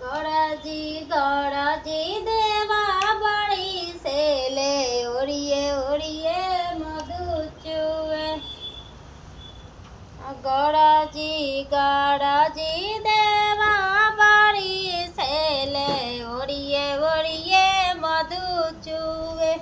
गौराजी देवा बड़ी से ले ओरिए ओरिए मधु चुए। गौराजी देवा बड़ी से ले ओरिए ओरिए मधु चुए।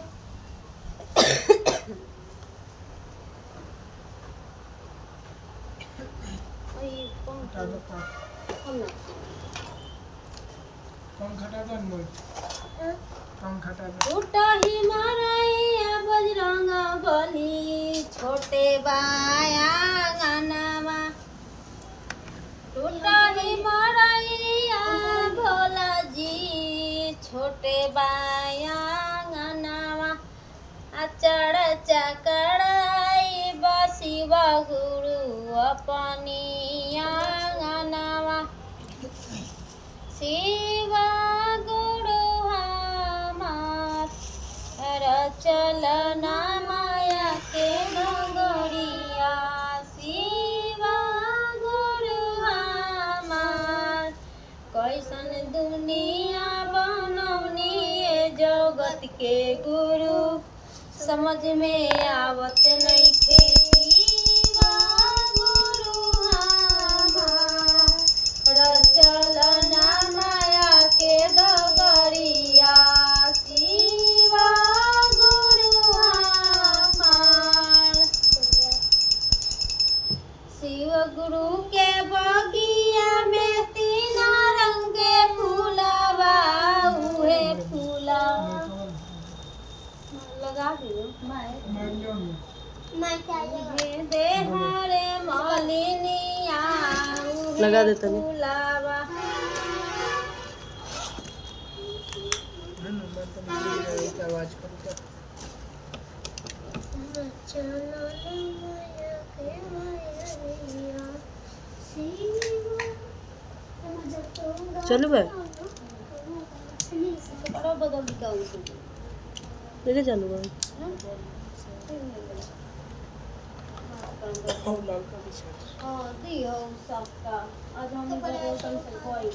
टूटही मरैया बजरंग बली छोटे बाया गानावा। टूटही मरैया भोला जी छोटे बाया गानावा। अचड़ चकड़ाई बसिव गुरु अपनी गानावा। शिव गुरु हमार चलना माया के नगरिया। शिव गुरु हमार कैसन दुनिया बनौनी जगत के गुरु समझ में आवत नइखे। शिव गुरु हमार चलना माया के डगरिया। शिव गुरु हमार शिव गुरु के बगिया में तीन रंग के फूलवा उहे फूला लगा दियो दे हरे मालिनिया लगा देता फूलावा। आवाज करता चलो भाई बदल लेके चलो भाई। दियो सबका आज हम से कोई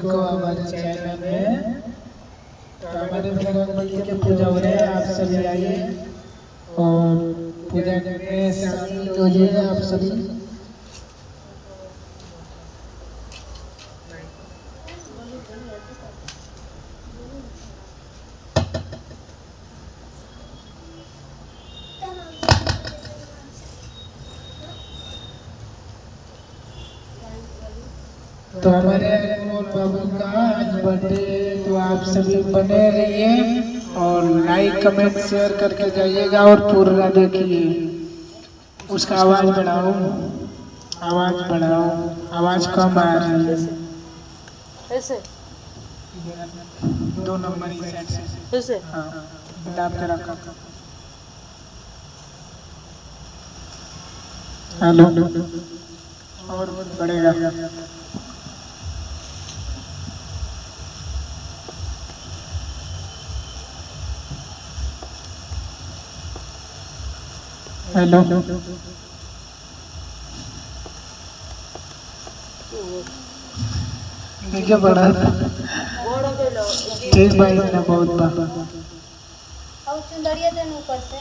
को हमारे चैनल में तो हमारे बजरंग बली के पूजा हो रहे हैं। आप सभी आइए और पूजा में शामिल होइए आप सभी। तो हमारे अनमोल बाबू का आज बर्थडे, तो आप सभी बने रहिए और लाइक कमेंट शेयर करके जाइएगा और पूरा देखिए। उसका आवाज बढ़ाओ, आवाज बढ़ाओ, आवाज कम आ रही है। ऐसे 2 नंबर की साइड से ऐसे हाँ दाब के रखो। हेलो और बढ़ेगा। हेलो देखिए बड़ा ठीक भाई ना बहुत बा और चुंदड़िया देन ऊपर से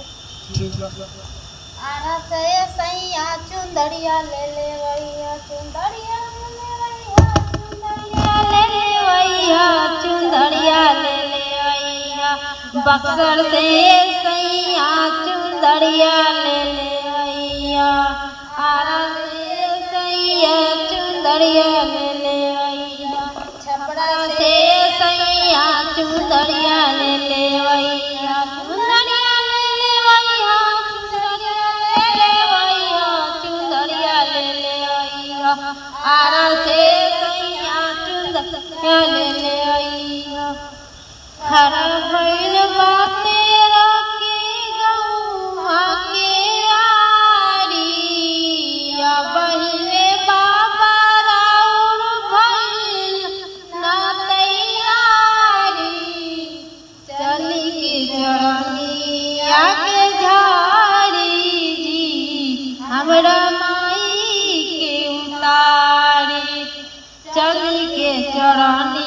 ठीक बा। आरा से सैया चुंदड़िया ले ले वैया चुंदड़िया ले ले वैया चुंदड़िया ले ले वैया चुंदड़िया ले ले वैया बक्सर से सैया चुंदड़िया ले ले वैया। आरा से सैया चुंदड़िया ले ले वैया छपरा से सैया चुंदड़िया ले ले वैया चुंदड़िया ले ले वैया चुंदड़िया ले ले वैया। आरा से सैया चुंदड़िया ले ले वैया। हर भइल बाते रखी गौआ के आरी या बहिले बाबा राउर भइल ना तैयारी। चली की जड़िया के झाड़ी जी हमरा माई के उतारी। चरनिया